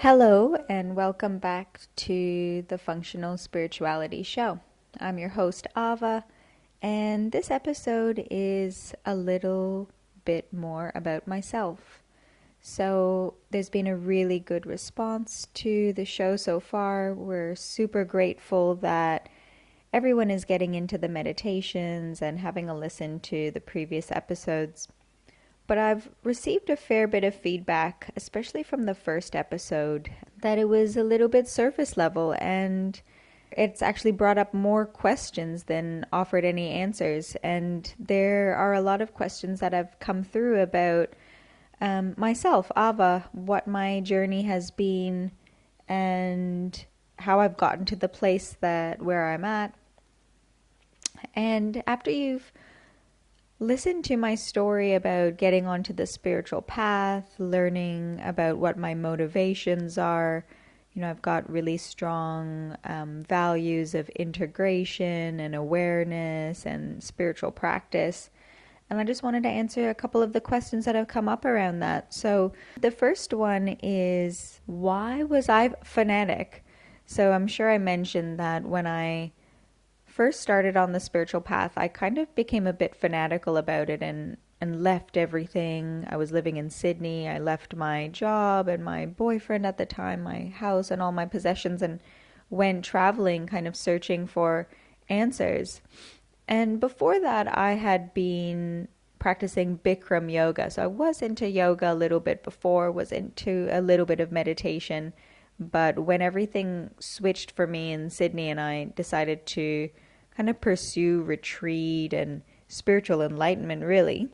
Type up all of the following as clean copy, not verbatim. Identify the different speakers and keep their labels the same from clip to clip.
Speaker 1: Hello, and welcome back to the Functional Spirituality Show. I'm your host, Ava, and this episode is a little bit more about myself. So, there's been a really good response to the show so far. We're super grateful that everyone is getting into the meditations and having a listen to the previous episodes. But I've received a fair bit of feedback, especially from the first episode, that it was a little bit surface level and it's actually brought up more questions than offered any answers. And there are a lot of questions that have come through about myself, Ava, what my journey has been, and how I've gotten to the place that where I'm at. And after you've listen to my story about getting onto the spiritual path, learning about what my motivations are. I've got really strong values of integration and awareness and spiritual practice. And I just wanted to answer a couple of the questions that have come up around that. So the first one is, why was I fanatic? So I'm sure I mentioned that when I first started on the spiritual path, I kind of became a bit fanatical about it and left everything. I was living in Sydney. I left my job and my boyfriend at the time, my house and all my possessions, and went traveling, kind of searching for answers. And before that, I had been practicing Bikram yoga. So I was into yoga a little bit before, was into a little bit of meditation. But when everything switched for me in Sydney and I decided to kind of pursue retreat and spiritual enlightenment, really,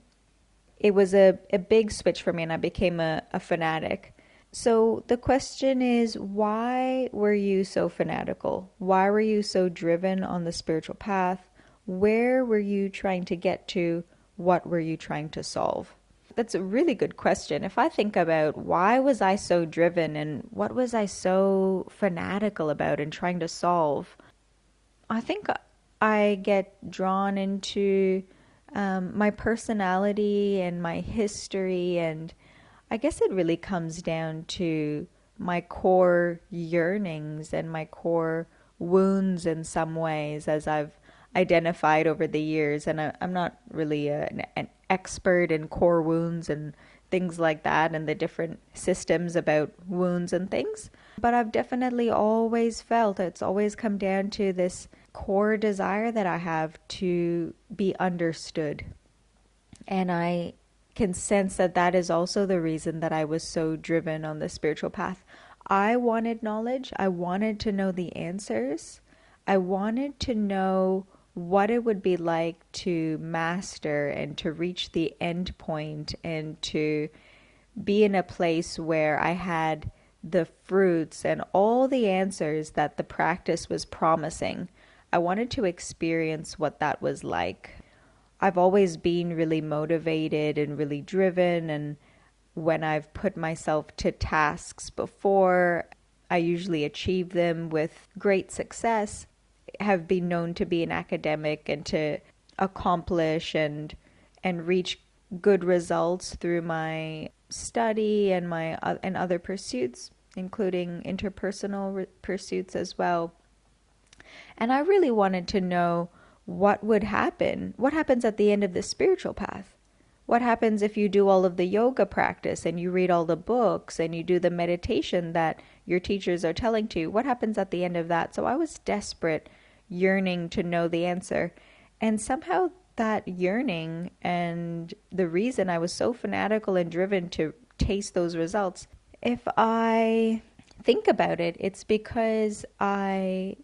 Speaker 1: it was a big switch for me and I became a fanatic. So the question is, why were you so fanatical? Why were you so driven on the spiritual path? Where were you trying to get to? What were you trying to solve? That's a really good question. If I think about why was I so driven and what was I so fanatical about and trying to solve, I think I get drawn into my personality and my history, and I guess it really comes down to my core yearnings and my core wounds in some ways, as I've identified over the years. And I'm not really an expert in core wounds and things like that and the different systems about wounds and things. But I've definitely always felt it's always come down to this core desire that I have to be understood. And I can sense that that is also the reason that I was so driven on the spiritual path. I wanted knowledge. I wanted to know the answers. I wanted to know what it would be like to master and to reach the end point and to be in a place where I had the fruits and all the answers that the practice was promising. I wanted to experience what that was like. I've always been really motivated and really driven, and when I've put myself to tasks before, I usually achieve them with great success. Have been known to be an academic and to accomplish and reach good results through my study and my and other pursuits, including interpersonal pursuits as well. And I really wanted to know what would happen. What happens at the end of the spiritual path? What happens if you do all of the yoga practice and you read all the books and you do the meditation that your teachers are telling to you? What happens at the end of that? So I was desperate, yearning to know the answer. And somehow that yearning and the reason I was so fanatical and driven to taste those results, if I think about it, it's because I'm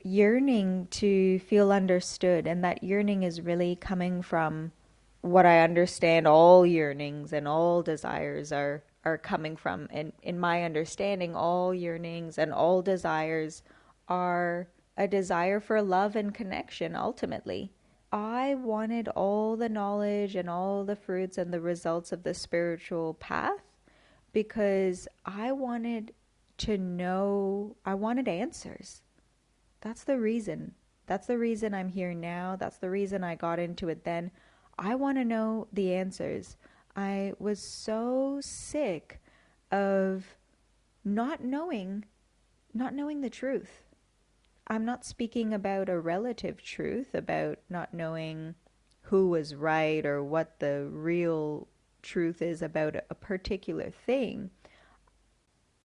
Speaker 1: yearning to feel understood, and that yearning is really coming from what I understand all yearnings and all desires are coming from. And in my understanding, all yearnings and all desires are a desire for love and connection ultimately. I wanted all the knowledge and all the fruits and the results of the spiritual path because I wanted to know, I wanted answers. That's the reason. That's the reason I'm here now. That's the reason I got into it then. I want to know the answers. I was so sick of not knowing the truth. I'm not speaking about a relative truth, about not knowing who was right or what the real truth is about a particular thing.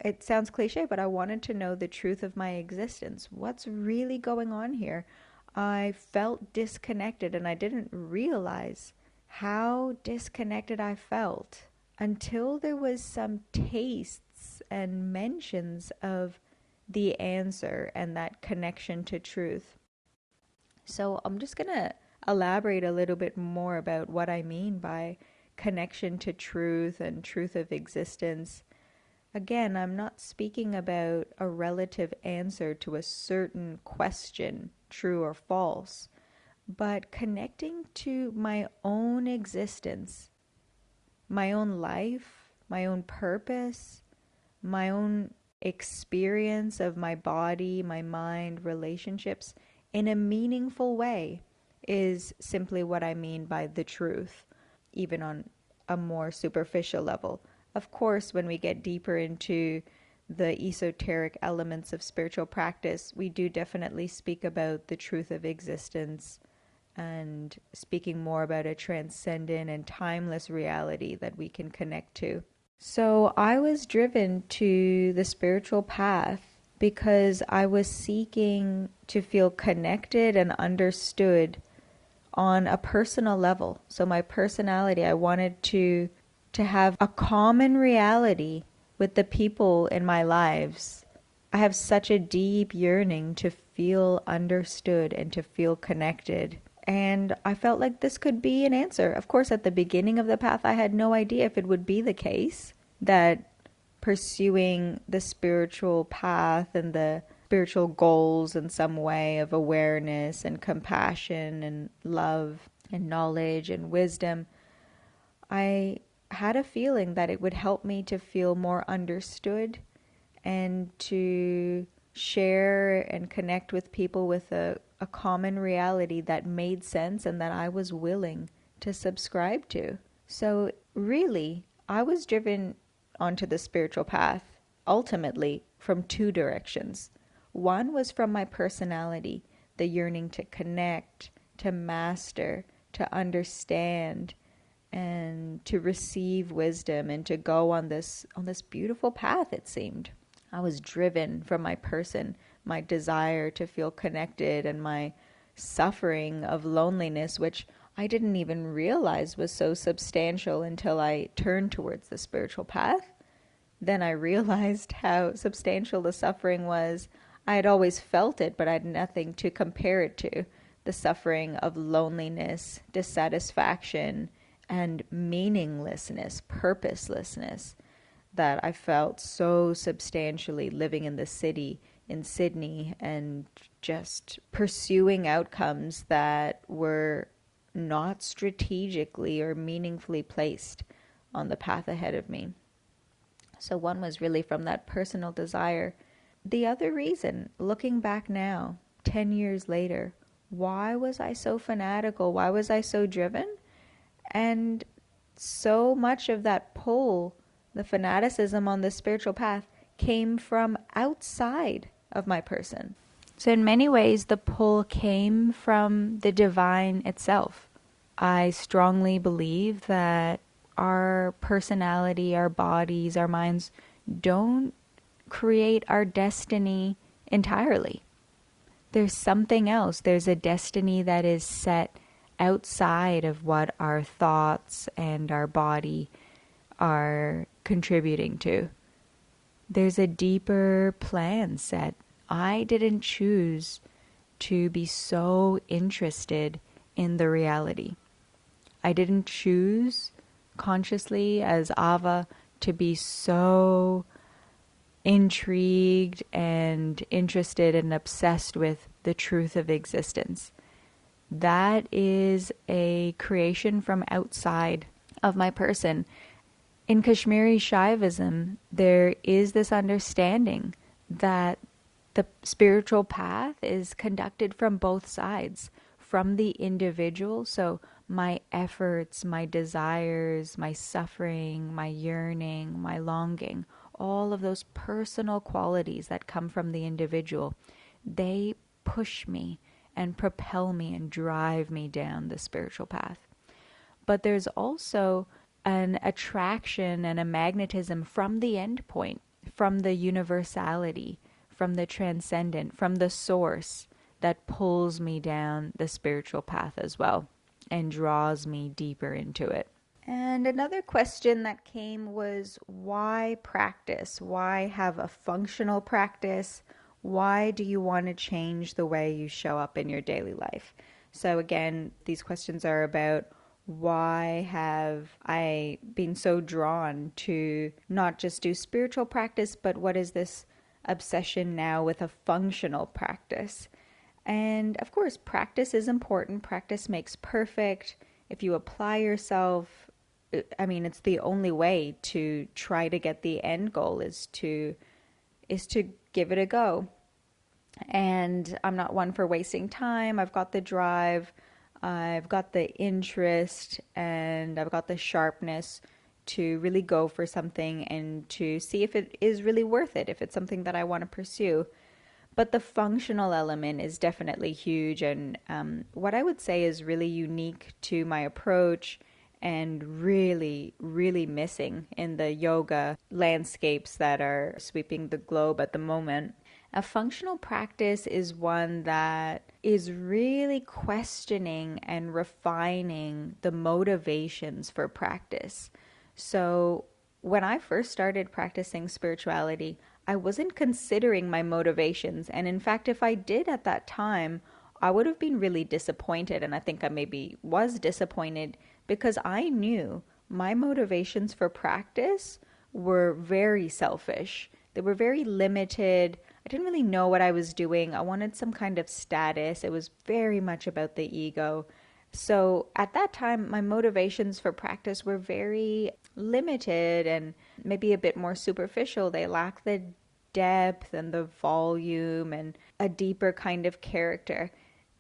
Speaker 1: It sounds cliche, but I wanted to know the truth of my existence. What's really going on here? I felt disconnected and I didn't realize how disconnected I felt until there was some tastes and mentions of the answer and that connection to truth. So I'm just going to elaborate a little bit more about what I mean by connection to truth and truth of existence. Again, I'm not speaking about a relative answer to a certain question, true or false, but connecting to my own existence, my own life, my own purpose, my own experience of my body, my mind, relationships in a meaningful way is simply what I mean by the truth, even on a more superficial level. Of course, when we get deeper into the esoteric elements of spiritual practice, we do definitely speak about the truth of existence and speaking more about a transcendent and timeless reality that we can connect to. So I was driven to the spiritual path because I was seeking to feel connected and understood on a personal level. So my personality, I wanted to have a common reality with the people in my lives. I have such a deep yearning to feel understood and to feel connected. And I felt like this could be an answer. Of course, at the beginning of the path, I had no idea if it would be the case that pursuing the spiritual path and the spiritual goals in some way of awareness and compassion and love and knowledge and wisdom, I had a feeling that it would help me to feel more understood and to share and connect with people with a common reality that made sense and that I was willing to subscribe to. So really, I was driven onto the spiritual path ultimately from two directions. One was from my personality, the yearning to connect, to master, to understand, and to receive wisdom and to go on this beautiful path, it seemed. I was driven from my person, my desire to feel connected and my suffering of loneliness, which I didn't even realize was so substantial until I turned towards the spiritual path. Then I realized how substantial the suffering was. I had always felt it, but I had nothing to compare it to. The suffering of loneliness, dissatisfaction, and meaninglessness, purposelessness that I felt so substantially living in the city in Sydney and just pursuing outcomes that were not strategically or meaningfully placed on the path ahead of me. So one was really from that personal desire. The other reason, looking back now, 10 years later, why was I so fanatical? Why was I so driven? And so much of that pull, the fanaticism on the spiritual path, came from outside of my person. So in many ways, the pull came from the divine itself. I strongly believe that our personality, our bodies, our minds don't create our destiny entirely. There's something else. There's a destiny that is set outside of what our thoughts and our body are contributing to. There's a deeper plan set. I didn't choose to be so interested in the reality. I didn't choose consciously as Ava to be so intrigued and interested and obsessed with the truth of existence. That is a creation from outside of my person. In Kashmiri Shaivism, there is this understanding that the spiritual path is conducted from both sides, from the individual. So my efforts, my desires, my suffering, my yearning, my longing, all of those personal qualities that come from the individual, they push me and propel me and drive me down the spiritual path. But there's also an attraction and a magnetism from the end point, from the universality, from the transcendent, from the source that pulls me down the spiritual path as well and draws me deeper into it. And another question that came was, why practice? Why have a functional practice? Why do you want to change the way you show up in your daily life? So again, these questions are about, why have I been so drawn to not just do spiritual practice, but what is this obsession now with a functional practice? And of course, practice is important. Practice makes perfect. If you apply yourself, I mean, it's the only way to try to get the end goal is to give it a go. And I'm not one for wasting time. I've got the drive, I've got the interest, and I've got the sharpness to really go for something and to see if it is really worth it, if it's something that I want to pursue. But the functional element is definitely huge, and what I would say is really unique to my approach and really, really missing in the yoga landscapes that are sweeping the globe at the moment. A functional practice is one that is really questioning and refining the motivations for practice. So when I first started practicing spirituality, I wasn't considering my motivations. And in fact, if I did at that time, I would have been really disappointed. And I think I maybe was disappointed because I knew my motivations for practice were very selfish. They were very limited. I didn't really know what I was doing. I wanted some kind of status. It was very much about the ego. So at that time, my motivations for practice were very limited and maybe a bit more superficial. They lack the depth and the volume and a deeper kind of character.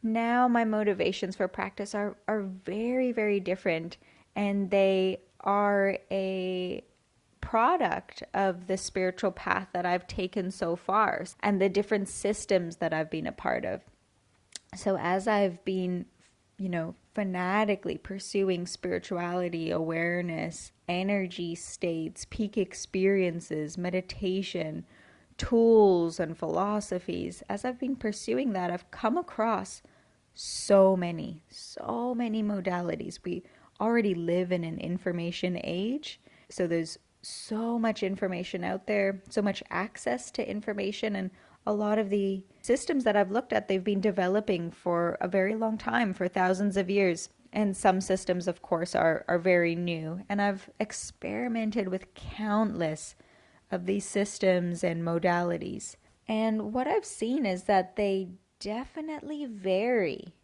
Speaker 1: Now my motivations for practice are very, very different, and they are a product of the spiritual path that I've taken so far and the different systems that I've been a part of. So as I've been, fanatically pursuing spirituality, awareness, energy states, peak experiences, meditation, tools and philosophies, as I've been pursuing that, I've come across so many modalities. We already live in an information age, so there's so much information out there, so much access to information, and a lot of the systems that I've looked at, they've been developing for a very long time, for thousands of years. And some systems, of course, are very new. And I've experimented with countless of these systems and modalities. And what I've seen is that they definitely vary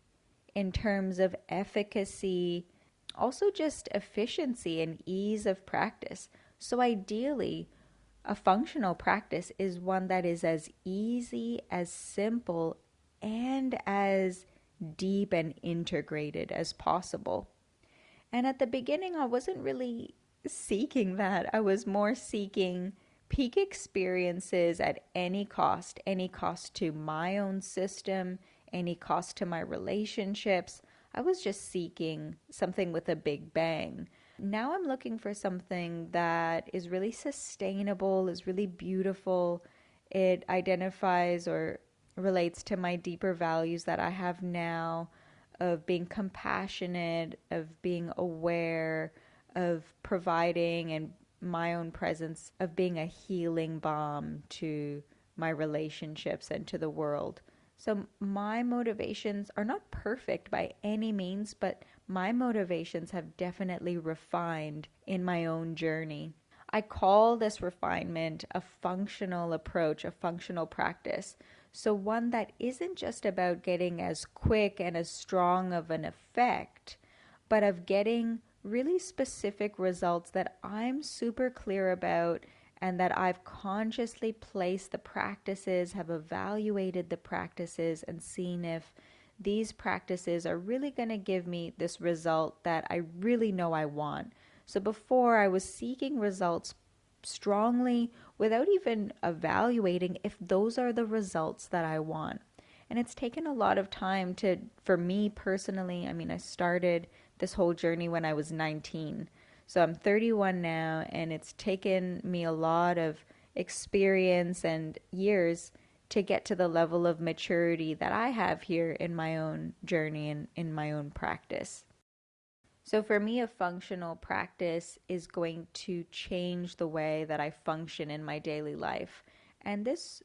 Speaker 1: in terms of efficacy, also just efficiency and ease of practice. So ideally, a functional practice is one that is as easy, as simple, and as deep and integrated as possible. And at the beginning, I wasn't really seeking that. I was more seeking peak experiences at any cost to my own system, any cost to my relationships. I was just seeking something with a big bang. Now I'm looking for something that is really sustainable, is really beautiful. It identifies or relates to my deeper values that I have now of being compassionate, of being aware, of providing and my own presence, of being a healing balm to my relationships and to the world. So my motivations are not perfect by any means, but my motivations have definitely refined in my own journey. I call this refinement a functional approach, a functional practice. So one that isn't just about getting as quick and as strong of an effect, but of getting really specific results that I'm super clear about and that I've consciously placed the practices, have evaluated the practices, and seen if these practices are really going to give me this result that I really know I want. So before, I was seeking results strongly without even evaluating if those are the results that I want. And it's taken a lot of time for me personally, I mean, I started this whole journey when I was 19. So I'm 31 now, and it's taken me a lot of experience and years to get to the level of maturity that I have here in my own journey and in my own practice. So for me, a functional practice is going to change the way that I function in my daily life. And this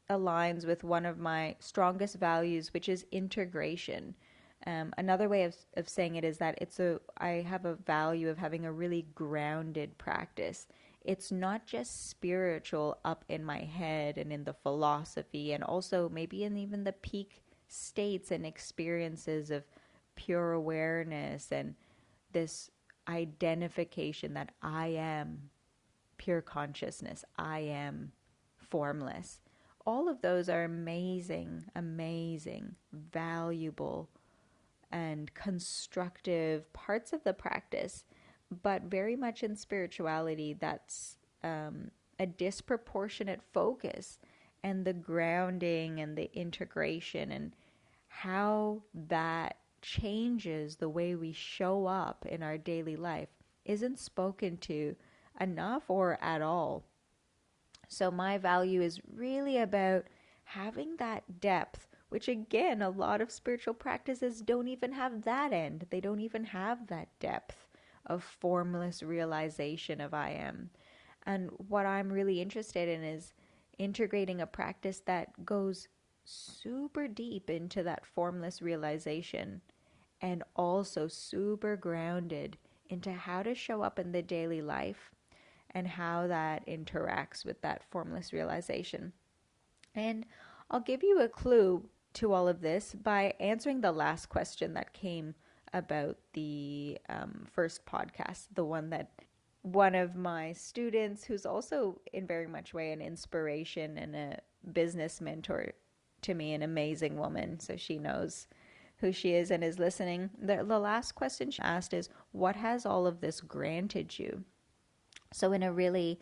Speaker 1: aligns with one of my strongest values, which is integration. Another way of saying it is that I have a value of having a really grounded practice. It's not just spiritual up in my head and in the philosophy, and also maybe in even the peak states and experiences of pure awareness and this identification that I am pure consciousness, I am formless. All of those are amazing, amazing, valuable, and constructive parts of the practice, but very much in spirituality, that's a disproportionate focus, and the grounding and the integration and how that changes the way we show up in our daily life isn't spoken to enough or at all. So my value is really about having that depth, which again, a lot of spiritual practices don't even have that end. They don't even have that depth of formless realization of I am. And what I'm really interested in is integrating a practice that goes super deep into that formless realization and also super grounded into how to show up in the daily life and how that interacts with that formless realization. And I'll give you a clue to all of this by answering the last question that came about the first podcast, the one that one of my students, who's also in very much way an inspiration and a business mentor to me, an amazing woman, so she knows who she is and is listening. The last question she asked is, what has all of this granted you? So in a really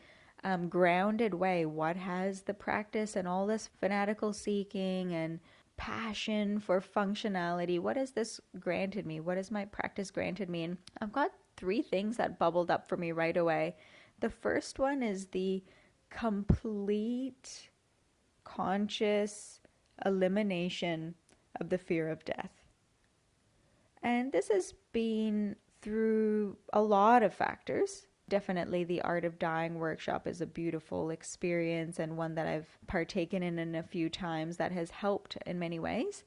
Speaker 1: grounded way, what has the practice and all this fanatical seeking and passion for functionality, what has this granted me? What has my practice granted me? And I've got 3 things that bubbled up for me right away. The first one is the complete conscious elimination of the fear of death. And this has been through a lot of factors. Definitely the Art of Dying workshop is a beautiful experience and one that I've partaken in a few times that has helped in many ways.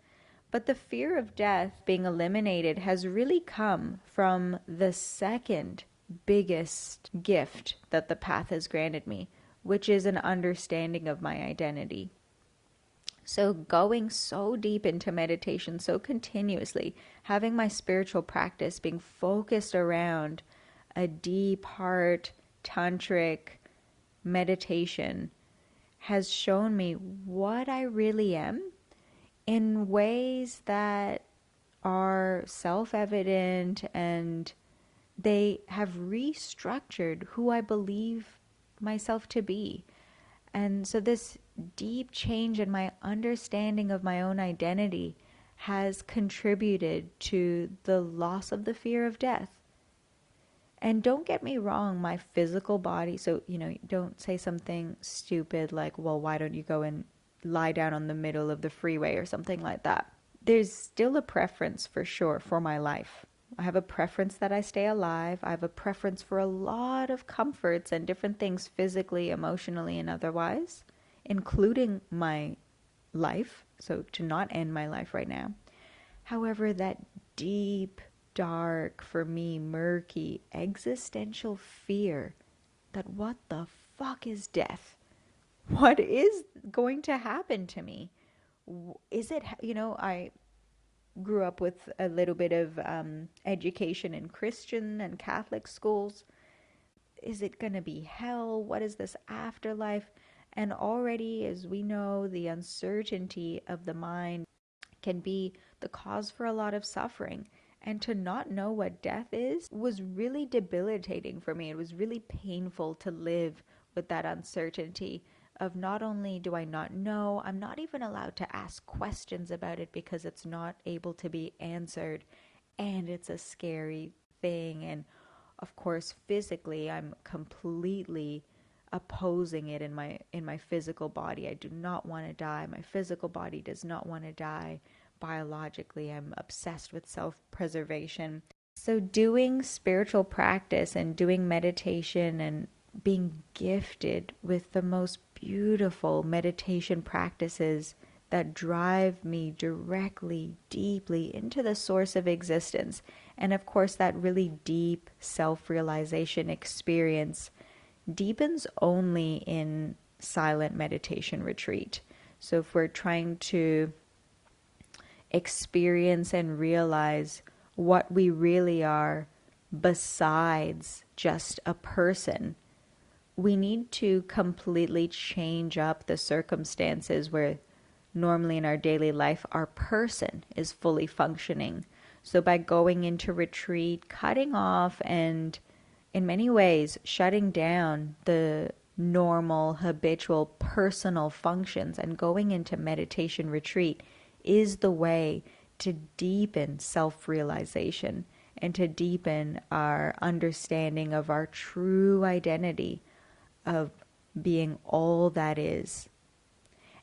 Speaker 1: But the fear of death being eliminated has really come from the second biggest gift that the path has granted me, which is an understanding of my identity. So going so deep into meditation so continuously, having my spiritual practice being focused around a deep heart tantric meditation has shown me what I really am in ways that are self-evident, and they have restructured who I believe myself to be. And so this deep change in my understanding of my own identity has contributed to the loss of the fear of death. And don't get me wrong, my physical body, so, don't say something stupid like, well, why don't you go and lie down on the middle of the freeway or something like that. There's still a preference for sure for my life. I have a preference that I stay alive. I have a preference for a lot of comforts and different things physically, emotionally, and otherwise, including my life. So to not end my life right now. However, that deep, dark, for me, murky, existential fear that what the fuck is death? What is going to happen to me? Is it, I grew up with a little bit of education in Christian and Catholic schools. Is it going to be hell? What is this afterlife? And already, as we know, the uncertainty of the mind can be the cause for a lot of suffering. And to not know what death is was really debilitating for me. It was really painful to live with that uncertainty of not only do I not know, I'm not even allowed to ask questions about it because it's not able to be answered. And it's a scary thing. And of course, physically, I'm completely opposing it in my physical body. I do not want to die. My physical body does not want to die. Biologically, I'm obsessed with self-preservation. So doing spiritual practice and doing meditation and being gifted with the most beautiful meditation practices that drive me directly, deeply into the source of existence. And of course, that really deep self-realization experience deepens only in silent meditation retreat. So if we're trying to experience and realize what we really are besides just a person, we need to completely change up the circumstances where normally in our daily life our person is fully functioning. So by going into retreat, cutting off and in many ways shutting down the normal, habitual, personal functions and going into meditation retreat is the way to deepen self-realization and to deepen our understanding of our true identity of being all that is.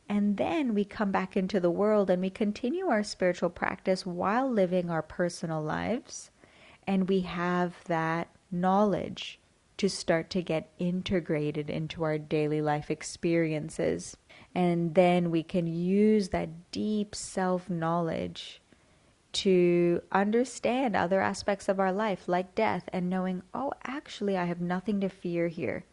Speaker 1: And then we come back into the world and we continue our spiritual practice while living our personal lives. And we have that knowledge to start to get integrated into our daily life experiences. And then we can use that deep self-knowledge to understand other aspects of our life, like death, and knowing, oh, actually, I have nothing to fear here.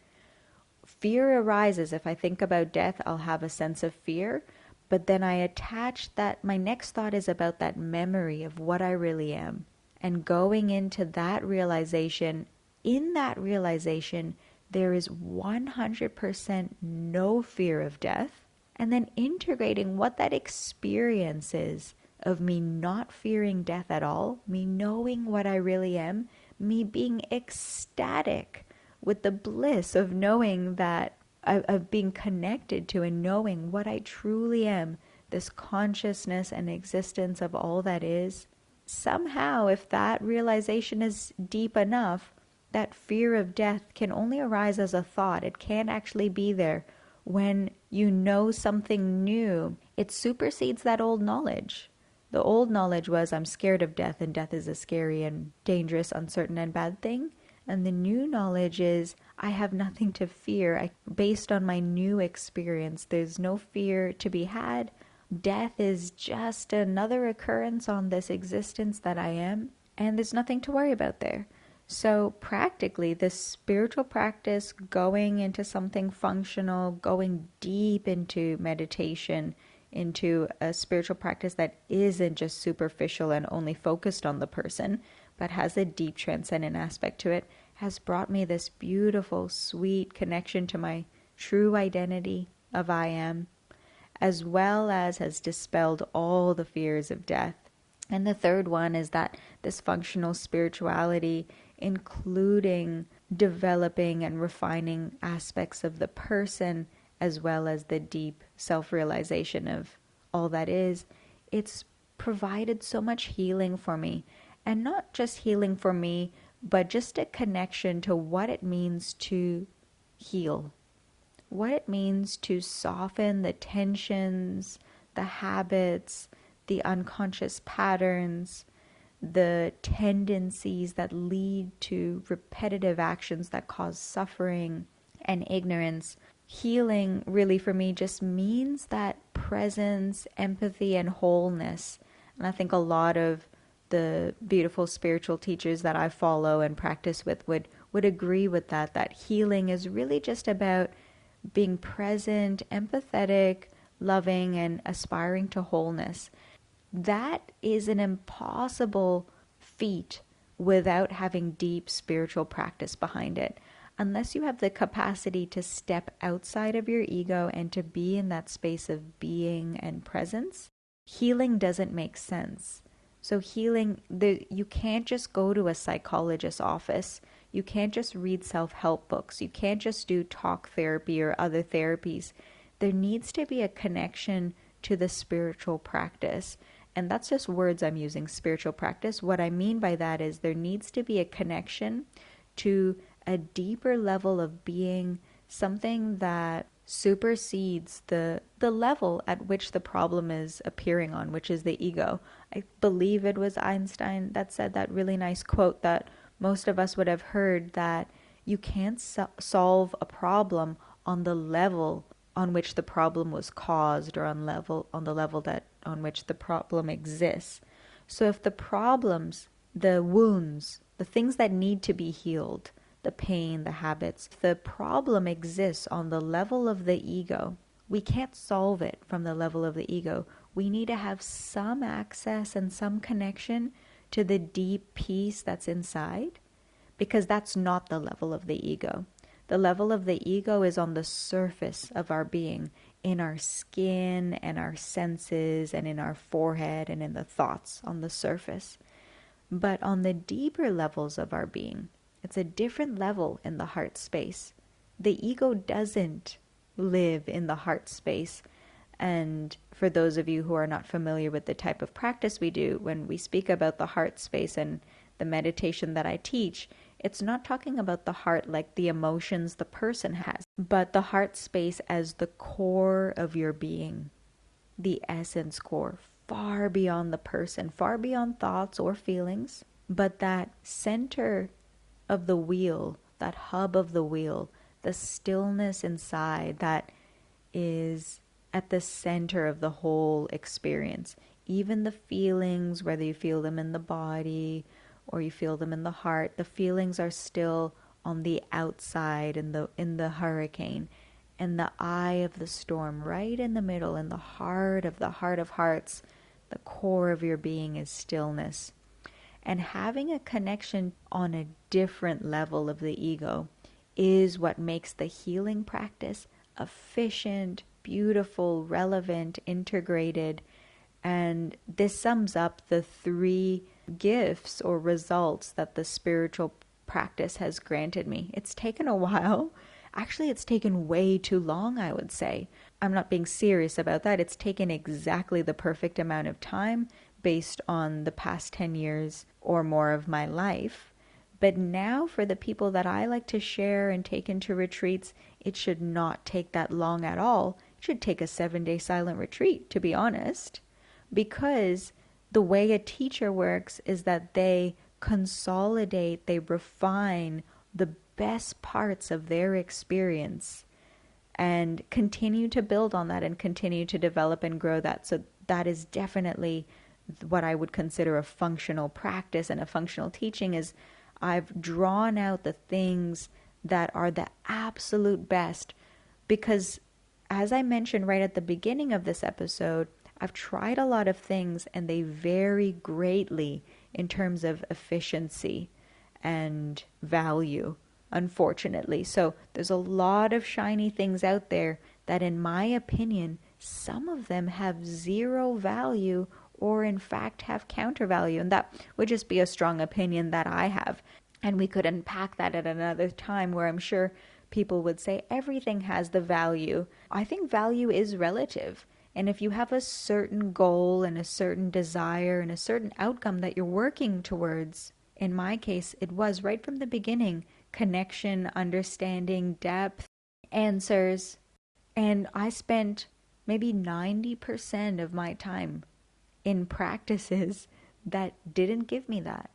Speaker 1: Fear arises. If I think about death, I'll have a sense of fear, but then I attach that, my next thought is about that memory of what I really am. And going into that realization, in that realization, there is 100% no fear of death. And then integrating what that experience is of me not fearing death at all, me knowing what I really am, me being ecstatic with the bliss of knowing that, of being connected to and knowing what I truly am, this consciousness and existence of all that is. Somehow, if that realization is deep enough, that fear of death can only arise as a thought. It can't actually be there. When you know something new, it supersedes that old knowledge. The old knowledge was, I'm scared of death, and death is a scary and dangerous, uncertain, and bad thing. And the new knowledge is, I have nothing to fear. Based on my new experience, there's no fear to be had. Death is just another occurrence on this existence that I am, and there's nothing to worry about there. So practically, this spiritual practice, going into something functional, going deep into meditation, into a spiritual practice that isn't just superficial and only focused on the person, but has a deep transcendent aspect to it, has brought me this beautiful, sweet connection to my true identity of I am, as well as has dispelled all the fears of death. And the third one is that this functional spirituality, including developing and refining aspects of the person, as well as the deep self-realization of all that is, it's provided so much healing for me. And not just healing for me, but just a connection to what it means to heal. What it means to soften the tensions, the habits, the unconscious patterns, the tendencies that lead to repetitive actions that cause suffering and ignorance. Healing really for me just means that presence, empathy, and wholeness. And I think a lot of the beautiful spiritual teachers that I follow and practice with would agree with that healing is really just about being present, empathetic, loving, and aspiring to wholeness. That is an impossible feat without having deep spiritual practice behind it. Unless you have the capacity to step outside of your ego and to be in that space of being and presence, healing doesn't make sense. So healing, you can't just go to a psychologist's office. You can't just read self-help books. You can't just do talk therapy or other therapies. There needs to be a connection to the spiritual practice. And that's just words I'm using, spiritual practice. What I mean by that is there needs to be a connection to a deeper level of being, something that supersedes the level at which the problem is appearing on, which is the ego. I believe it was Einstein that said that really nice quote that most of us would have heard, that you can't solve a problem on the level on which the problem was caused, or on the level that on which the problem exists. So if the problems, the wounds, the things that need to be healed, the pain, the habits, if the problem exists on the level of the ego, we can't solve it from the level of the ego. We need to have some access and some connection to the deep peace that's inside, because that's not the level of the ego. The level of the ego is on the surface of our being, in our skin and our senses and in our forehead and in the thoughts on the surface. But on the deeper levels of our being, it's a different level in the heart space. The ego doesn't live in the heart space. And for those of you who are not familiar with the type of practice we do, when we speak about the heart space and the meditation that I teach, it's not talking about the heart like the emotions the person has, but the heart space as the core of your being, the essence core, far beyond the person, far beyond thoughts or feelings, but that center of the wheel, that hub of the wheel, the stillness inside that is at the center of the whole experience. Even the feelings, whether you feel them in the body or you feel them in the heart, the feelings are still on the outside in the hurricane, and the eye of the storm, right in the middle, in the heart of hearts, the core of your being is stillness. And having a connection on a different level of the ego is what makes the healing practice efficient, beautiful, relevant, integrated. And this sums up the 3 gifts or results that the spiritual practice has granted me. It's taken a while. Actually, it's taken way too long, I would say. I'm not being serious about that. It's taken exactly the perfect amount of time based on the past 10 years or more of my life. But now for the people that I like to share and take into retreats, it should not take that long at all. It should take a 7-day silent retreat, to be honest, because the way a teacher works is that they consolidate, they refine the best parts of their experience and continue to build on that and continue to develop and grow that. So that is definitely what I would consider a functional practice, and a functional teaching is I've drawn out the things that are the absolute best, because as I mentioned right at the beginning of this episode, I've tried a lot of things and they vary greatly in terms of efficiency and value, unfortunately. So there's a lot of shiny things out there that, in my opinion, some of them have zero value or in fact have counter value. And that would just be a strong opinion that I have. And we could unpack that at another time, where I'm sure people would say everything has the value. I think value is relative. And if you have a certain goal and a certain desire and a certain outcome that you're working towards, in my case, it was right from the beginning, connection, understanding, depth, answers. And I spent maybe 90% of my time in practices that didn't give me that.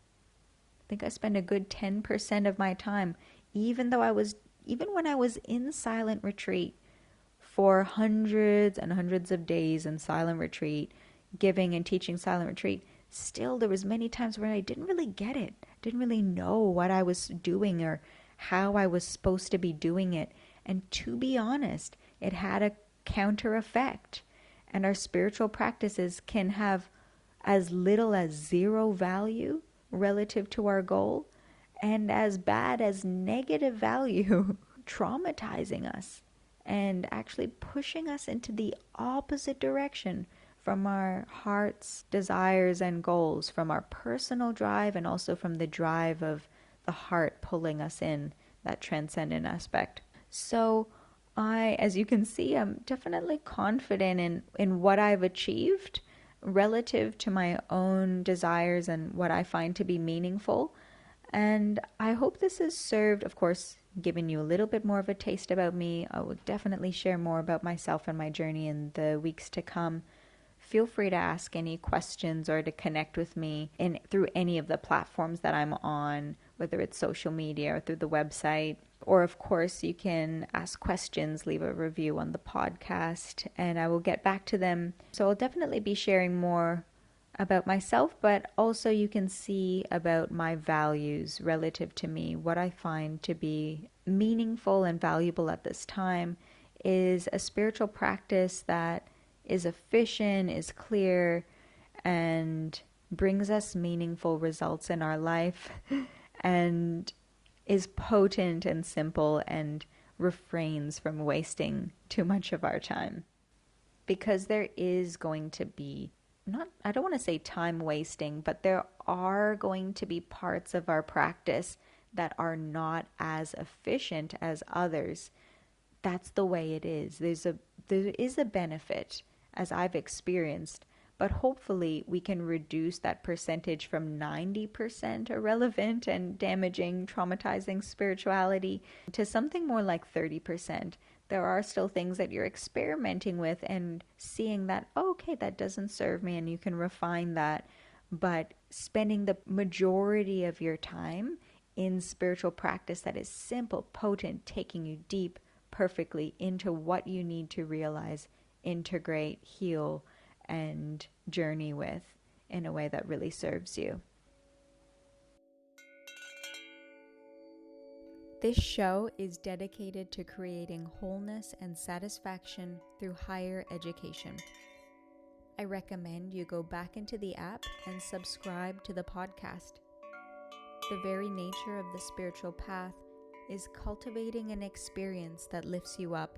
Speaker 1: I think I spent a good 10% of my time, even when I was in silent retreat for hundreds and hundreds of days in silent retreat, giving and teaching silent retreat, still there was many times where I didn't really get it, didn't really know what I was doing or how I was supposed to be doing it. And to be honest, it had a counter effect. And our spiritual practices can have as little as zero value relative to our goal, and as bad as negative value, traumatizing us and actually pushing us into the opposite direction from our heart's desires and goals, from our personal drive and also from the drive of the heart pulling us in, that transcendent aspect. So as you can see, I'm definitely confident in what I've achieved relative to my own desires and what I find to be meaningful. And I hope this has served, of course, given you a little bit more of a taste about me. I will definitely share more about myself and my journey in the weeks to come. Feel free to ask any questions or to connect with me through any of the platforms that I'm on, whether it's social media or through the website. Or, of course, you can ask questions, leave a review on the podcast, and I will get back to them. So I'll definitely be sharing more about myself, but also you can see about my values relative to me. What I find to be meaningful and valuable at this time is a spiritual practice that is efficient, is clear, and brings us meaningful results in our life and is potent and simple and refrains from wasting too much of our time. Because there is going to be I don't want to say time wasting, but there are going to be parts of our practice that are not as efficient as others. That's the way it is. There is a benefit, as I've experienced, but hopefully we can reduce that percentage from 90% irrelevant and damaging, traumatizing spirituality to something more like 30%. There are still things that you're experimenting with and seeing that, oh, okay, that doesn't serve me, and you can refine that. But spending the majority of your time in spiritual practice that is simple, potent, taking you deep, perfectly into what you need to realize, integrate, heal, and journey with in a way that really serves you. This show is dedicated to creating wholeness and satisfaction through higher education. I recommend you go back into the app and subscribe to the podcast. The very nature of the spiritual path is cultivating an experience that lifts you up,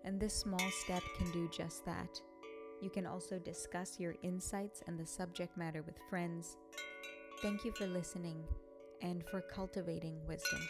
Speaker 1: and this small step can do just that. You can also discuss your insights and the subject matter with friends. Thank you for listening and for cultivating wisdom.